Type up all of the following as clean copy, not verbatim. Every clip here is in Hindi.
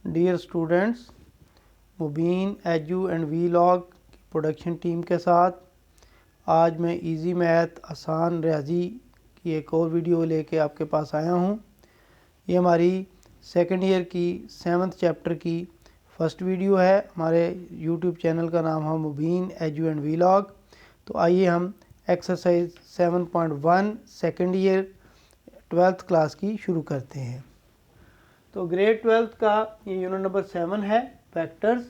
Dear students, Mubeen edu and vlog की प्रोडक्शन टीम के साथ आज मैं इजी मैथ आसान रियाजी की एक और वीडियो लेके आपके पास आया हूँ। ये हमारी सेकंड ईयर की 7th चैप्टर की फर्स्ट वीडियो है। हमारे यूट्यूब चैनल का नाम है मुबीन एजू एंड वीलॉग। तो आइए हम exercise 7.1 second year 12th class की शुरू करते हैं। तो ग्रेड 12th का ये यूनिट नंबर 7 है, वेक्टर्स,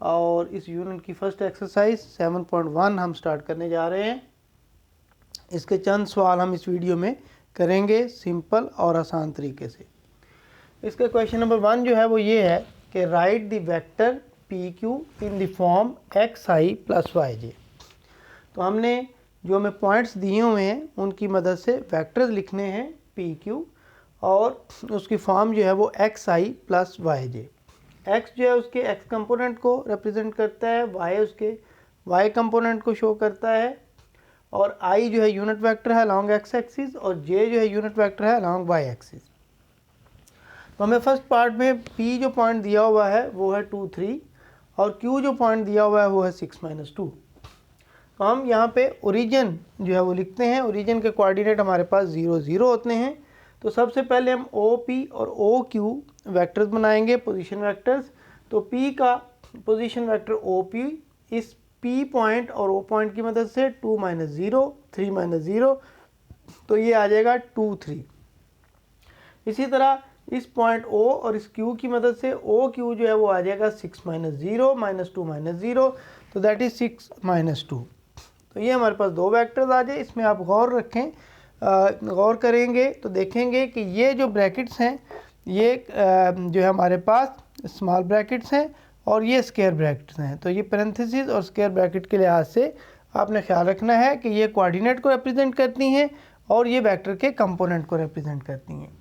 और इस यूनिट की फर्स्ट एक्सरसाइज 7.1 हम स्टार्ट करने जा रहे हैं। इसके चंद सवाल हम इस वीडियो में करेंगे सिंपल और आसान तरीके से। इसके क्वेश्चन नंबर 1 जो है वो ये है कि right the vector p q in the form x i plus y j. तो हमने जो हमें पॉइंट्स दिए हुए हैं उनकी मदद से वेक्टर्स लिखने हैं पी क्यू, और उसकी फॉर्म जो है वो x i plus y J. X जो है उसके एक्स कंपोनेंट को रिप्रेजेंट करता है, वाई उसके वाई कंपोनेंट को शो करता है, और आई जो है यूनिट वेक्टर है अलॉन्ग एक्स एक्सिस, और जे जो है यूनिट वेक्टर है अलॉन्ग वाई एक्सिस। तो हमें फर्स्ट पार्ट में पी जो पॉइंट दिया हुआ है वो है 2 3, और क्यू जो पॉइंट दिया हुआ है वो है 6 -2। तो हम यहाँ पे ओरिजिन जो है वो लिखते हैं। ओरिजिन के कोऑर्डिनेट हमारे पास 0 0 होते हैं। तो सबसे पहले हम ओ पी और ओ क्यू वैक्टर्स बनाएंगे, पोजीशन वेक्टर्स। तो पी का पोजीशन वेक्टर ओ पी इस पी पॉइंट और ओ पॉइंट की मदद से 2 -0 3 -0, तो ये आ जाएगा 2 3। इसी तरह इस पॉइंट ओ और इस क्यू की मदद से ओ क्यू जो है वो आ जाएगा 6 -0 -2 -0, तो दैट इज 6 -2। तो ये हमारे पास दो वेक्टर्स आ जाए। इसमें आप गौर करेंगे तो देखेंगे कि ये जो ब्रैकेट्स हैं ये जो है हमारे पास स्मॉल ब्रैकेट्स हैं और ये स्क्वायर ब्रैकेट्स हैं। तो ये पैरेंथेसिस और स्क्वायर ब्रैकेट के लिहाज से आपने ख्याल रखना है कि ये कोऑर्डिनेट को रिप्रेजेंट करती हैं और ये वेक्टर के कंपोनेंट को रिप्रेजेंट करती हैं।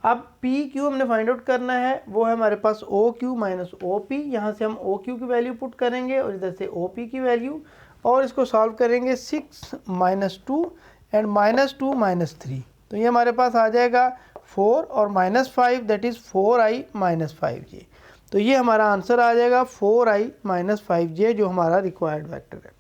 अब पी क्यू हमने फाइंड आउट करना है, वो है हमारे पास o q minus o p. यहाँ से हम ओ क्यू की वैल्यू पुट करेंगे और इधर से ओ पी की वैल्यू, और इसको सॉल्व करेंगे 6 -2 एंड -2 -3। तो ये हमारे पास आ जाएगा 4 और -5, दैट इज़ 4i -5j। तो ये हमारा आंसर आ जाएगा 4i -5j, जो हमारा रिक्वायर्ड वेक्टर है।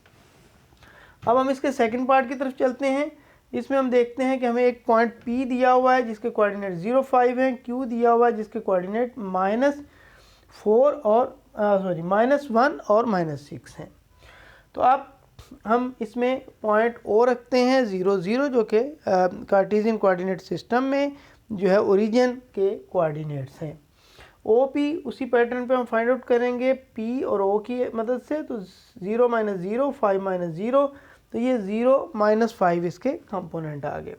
अब हम इसके सेकंड पार्ट की तरफ चलते हैं। इसमें हम देखते हैं कि हमें एक पॉइंट P दिया हुआ है जिसके कोऑर्डिनेट 0 5 हैं, Q दिया हुआ है जिसके कोऑर्डिनेट -4 और -1 और -6 हैं। तो अब हम इसमें पॉइंट O रखते हैं 0 0, जो कि कार्टेशियन कोऑर्डिनेट सिस्टम में जो है ओरिजिन के कोऑर्डिनेट्स हैं। OP उसी पैटर्न पे हम फाइंड आउट करेंगे P और O की मदद से। तो 0 -0 5 -0, तो ये 0 -5 इसके कंपोनेंट आ गए।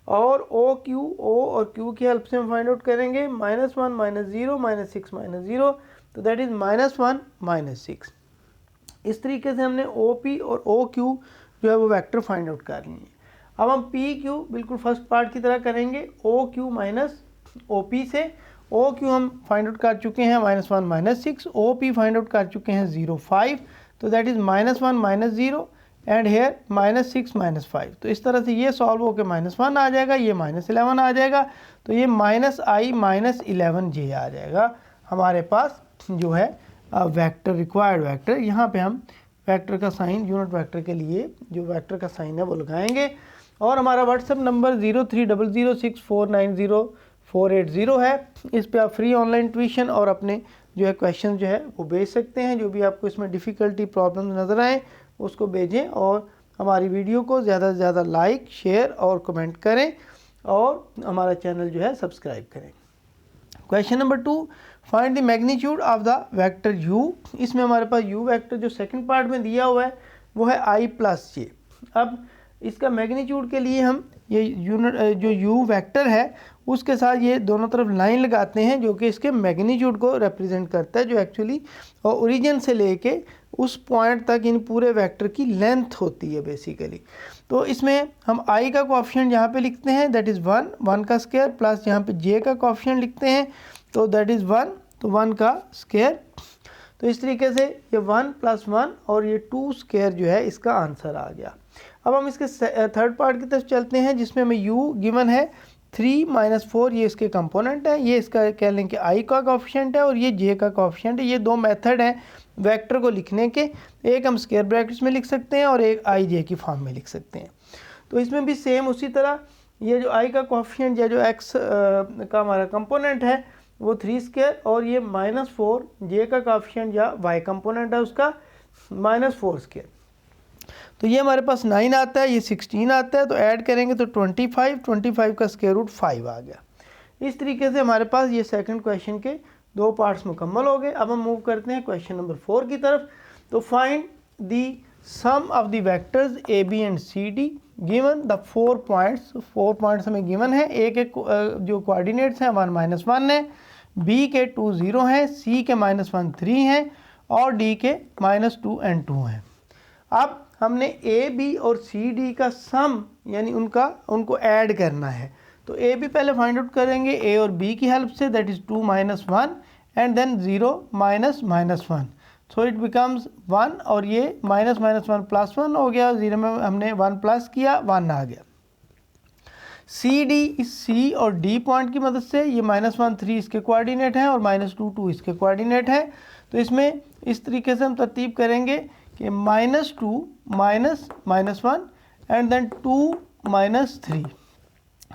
और O और Q की हेल्प से हम फाइंड आउट करेंगे -1 -0 -6 -0, तो दैट इज़ -1 -6। इस तरीके से हमने OP और OQ जो है वो वेक्टर फाइंड आउट कर लिए हैं। अब हम PQ बिल्कुल फर्स्ट पार्ट की तरह करेंगे OQ माइनस OP से। OQ हम फाइंड आउट कर चुके हैं -1 -6, OP फाइंड आउट कर चुके हैं 0 5, तो दैट इज़ -1 -0 एंड हेयर -6 -5। तो इस तरह से ये सॉल्व होकर -1 आ जाएगा, ये -11 आ जाएगा, तो ये -i -11j आ जाएगा हमारे पास जो है वेक्टर, रिक्वायर्ड वेक्टर। यहाँ पे हम वेक्टर का साइन यूनिट वेक्टर के लिए जो वेक्टर का साइन है वो लगाएंगे। और हमारा व्हाट्सएप नंबर 03006490 है। इस पे आप फ्री ऑनलाइन ट्यूशन और अपने जो है क्वेश्चन जो है वो भेज सकते हैं। जो भी आपको इसमें डिफ़िकल्टी प्रॉब्लम नज़र आए उसको भेजें, और हमारी वीडियो को ज़्यादा से ज़्यादा लाइक शेयर और कमेंट करें, और हमारा चैनल जो है सब्सक्राइब करें। Question number 2, find the magnitude of the vector u। इसमें हमारे पास u वेक्टर जो सेकंड पार्ट में दिया हुआ है वो है i + j। अब इसका मैग्नीट्यूड के लिए हम ये यूनिट जो u वेक्टर है उसके साथ ये दोनों तरफ लाइन लगाते हैं जो कि इसके मैग्नीट्यूड को रिप्रेजेंट करता है, जो एक्चुअली ओरिजिन से लेके उस पॉइंट तक इन पूरे वेक्टर की लेंथ होती है बेसिकली। तो इसमें हम i का कोएफिशिएंट यहाँ पे लिखते हैं, दैट इज़ 1 का स्क्वायर, प्लस यहाँ पे j का कोएफिशिएंट लिखते हैं, तो दैट इज़ 1, तो 1 का स्क्वायर। तो इस तरीके से ये 1 + 1 और ये 2 स्क्वायर जो है इसका आंसर आ गया। अब हम इसके थर्ड पार्ट की तरफ चलते हैं जिसमें हमें u गिवन है 3 माइनस 4 ये इसके कंपोनेंट है, ये इसका कह लें कि आई का कोफिशिएंट है और ये जे का कोफिशिएंट है। ये दो मेथड हैं वेक्टर को लिखने के, एक हम स्क्वायर ब्रैकेट्स में लिख सकते हैं और एक आई जे की फॉर्म में लिख सकते हैं। तो इसमें भी सेम उसी तरह ये जो आई का कोफिशिएंट या जो एक्स का हमारा कंपोनेंट है वो 3 स्क्वायर और ये -4 जे का कोफिशिएंट या वाई कंपोनेंट है उसका -4 स्क्वायर। तो ये हमारे पास 9 आता है, ये 16 आता है, तो ऐड करेंगे तो 25 का स्क्वायर रूट 5 आ गया। इस तरीके से हमारे पास ये सेकंड क्वेश्चन के दो पार्ट्स मुकम्मल हो गए। अब हम मूव करते हैं क्वेश्चन नंबर 4 की तरफ। तो find the sum of the vectors a b and c d given the 4 points. 4 points हमें गिवन है, एक जो कोऑर्डिनेट्स हैं 1 -1 है, बी के 2 0 हैं, सी के -1 3 हैं और डी के -2 and 2 हैं। अब हमने ए बी और सी डी का सम यानी उनको ऐड करना है। तो ए बी पहले फाइंड आउट करेंगे ए और बी की हेल्प से, that is 2 - 1 and then 0 -1, so it becomes 1 और ये -1 +1 हो गया, 0 में हमने 1 प्लस किया, 1 आ गया। सी डी इस सी और डी पॉइंट की मदद से ये -1 3 इसके कोऑर्डिनेट हैं और -2 2 इसके कोऑर्डिनेट हैं। तो इसमें इस तरीके से हम तरतीब करेंगे कि -2 -1 and then 2 -3,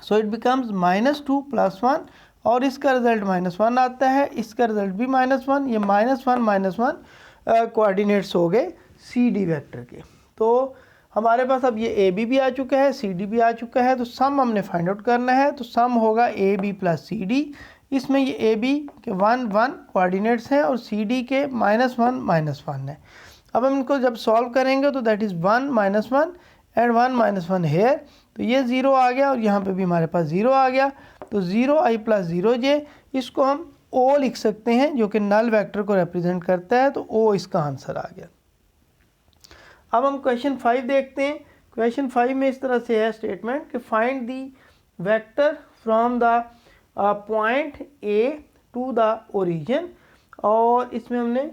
so it becomes -2 + 1 और इसका रिजल्ट -1 आता है, इसका रिजल्ट भी -1, ये -1 कोऑर्डिनेट्स हो गए सी डी वेक्टर के। तो हमारे पास अब ये ए बी भी आ चुका है, सी डी भी आ चुका है, तो सम हमने फाइंड आउट करना है। तो सम होगा ए बी + सी डी। इसमें ये ए बी के 1 1 कोऑर्डिनेट्स हैं और सी डी के -1 -1 है। अब हम इनको जब सॉल्व करेंगे तो दैट इज़ 1 -1 एंड 1 -1 हेयर, तो ये 0 आ गया और यहाँ पे भी हमारे पास 0 आ गया। तो 0i + 0j, इसको हम ओ लिख सकते हैं जो कि नल वेक्टर को रिप्रेजेंट करता है, तो ओ इसका आंसर आ गया। अब हम क्वेश्चन 5 देखते हैं। क्वेश्चन 5 में इस तरह से है स्टेटमेंट कि find the vector from the point a to the origin, और इसमें हमने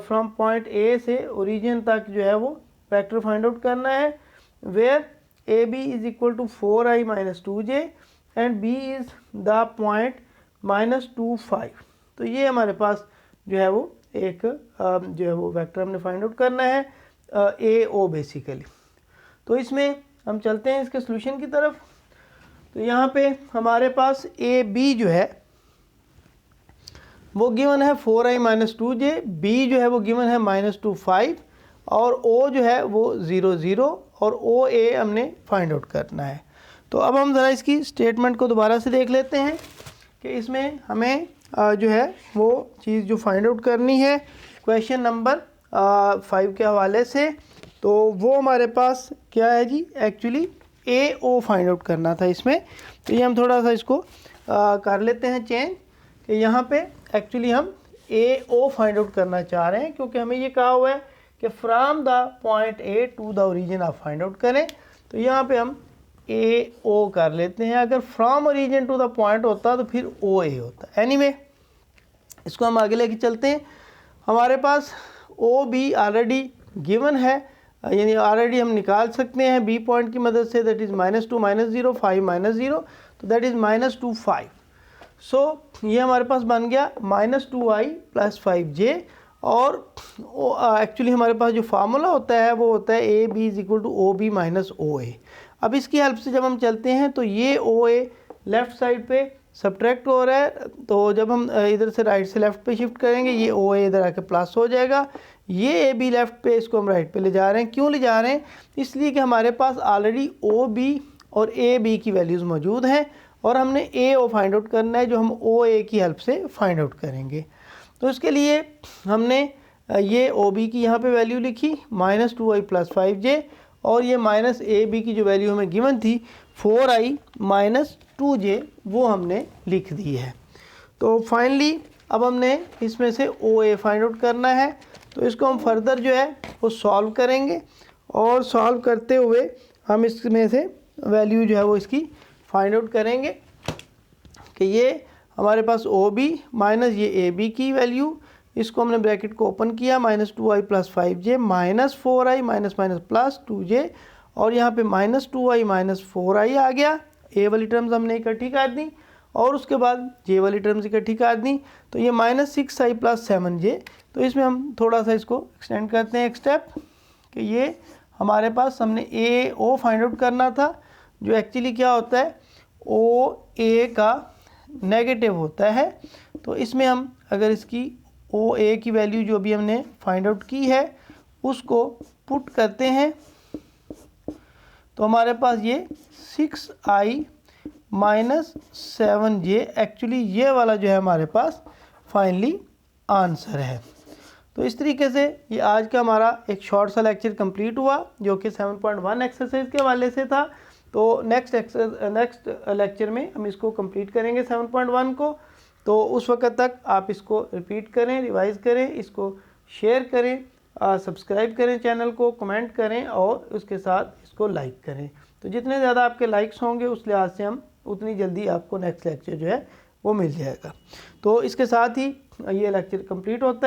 फ्रॉम पॉइंट ए से ओरिजिन तक जो है वो वेक्टर फाइंड आउट करना है, where a b is equal to 4i - 2j and b is the point -2 5। तो ये हमारे पास जो है वो एक जो है वो वेक्टर हमने फाइंड आउट करना है, ए ओ बेसिकली। तो इसमें हम चलते हैं इसके सोल्यूशन की तरफ। तो यहाँ पे हमारे पास ए बी जो है वो गिवन है 4i - 2j, बी जो है वो गिवन है -2 5 और ओ जो है वो 0 0 और ओ ए हमने फाइंड आउट करना है। तो अब हम ज़रा इसकी स्टेटमेंट को दोबारा से देख लेते हैं कि इसमें हमें जो है वो चीज़ जो फाइंड आउट करनी है क्वेश्चन नंबर 5 के हवाले से, तो वो हमारे पास क्या है जी, एक्चुअली ए ओ फाइंड आउट करना था इसमें। तो ये हम थोड़ा सा इसको कर लेते हैं चेंज कि यहाँ पे एक्चुअली हम ए ओ फाइंड आउट करना चाह रहे हैं, क्योंकि हमें ये कहा हुआ है कि from the point a to the origin आप फाइंड आउट करें। तो यहाँ पे हम ए ओ कर लेते हैं। अगर from origin to the point होता तो फिर ओ ए होता। एनीवे इसको हम आगे लेके चलते हैं। हमारे पास ओ बी ऑलरेडी गिवन है, यानी ऑलरेडी हम निकाल सकते हैं बी पॉइंट की मदद से, दैट इज़ -2 -0 5 -0, तो दैट इज़ -2 5। सो ये हमारे पास बन गया -2i + 5j, और एक्चुअली हमारे पास जो फार्मूला होता है वो होता है a b is equal to o b - o a. अब इसकी हेल्प से जब हम चलते हैं तो ये ओ ए लेफ़्ट साइड पे सब्ट्रैक्ट हो रहा है, तो जब हम इधर से राइट से लेफ़्ट पे शिफ्ट करेंगे ये ओ ए इधर आके प्लस हो जाएगा, ये ए बी लेफ़्ट पे, इसको हम राइट पे ले जा रहे हैं। क्यों ले जा रहे हैं? इसलिए कि हमारे पास ऑलरेडी ओ बी और ए बी की वैल्यूज़ मौजूद हैं और हमने ए ओ फाइंड आउट करना है, जो हम ओ ए की हेल्प से फाइंड आउट करेंगे। तो इसके लिए हमने ये ओ बी की यहाँ पे वैल्यू लिखी -2i + 5j, और ये -a b की जो वैल्यू हमें गिवन थी 4i - 2j वो हमने लिख दी है। तो फाइनली अब हमने इसमें से ओ ए फाइंड आउट करना है। तो इसको हम फर्दर जो है वो सॉल्व करेंगे, और सॉल्व करते हुए हम इसमें से वैल्यू जो है वो इसकी फाइंड आउट करेंगे कि ये हमारे पास ओ बी माइनस ये ए बी की वैल्यू, इसको हमने ब्रैकेट को ओपन किया -2i + 5j -4i - -+ 2j, और यहाँ पे -2i - 4i आ गया, ए वाली टर्म्स हमने इकट्ठी कर दी और उसके बाद जे वाली टर्म्स इकट्ठी कर दी, तो ये -6i + 7j। तो इसमें हम थोड़ा सा इसको एक्सटेंड करते हैं एक स्टेप कि ये हमारे पास हमने ए ओ फाइंड आउट करना था, जो एक्चुअली क्या होता है ओ ए का नेगेटिव होता है। तो इसमें हम अगर इसकी ओ ए की वैल्यू जो भी हमने फाइंड आउट की है उसको पुट करते हैं, तो हमारे पास ये 6i - 7j एक्चुअली ये वाला जो है हमारे पास फाइनली आंसर है। तो इस तरीके से ये आज का हमारा एक शॉर्ट सा लेक्चर कंप्लीट हुआ जो कि 7.1 एक्सरसाइज के हवाले से था। तो नेक्स्ट लेक्चर में हम इसको कंप्लीट करेंगे 7.1 को। तो उस वक्त तक आप इसको रिपीट करें, रिवाइज करें, इसको शेयर करें, सब्सक्राइब करें चैनल को, कमेंट करें और उसके साथ इसको लाइक करें। तो जितने ज़्यादा आपके लाइक्स होंगे उस लिहाज से हम उतनी जल्दी आपको नेक्स्ट लेक्चर जो है वो मिल जाएगा। तो इसके साथ ही ये लेक्चर कंप्लीट होता है।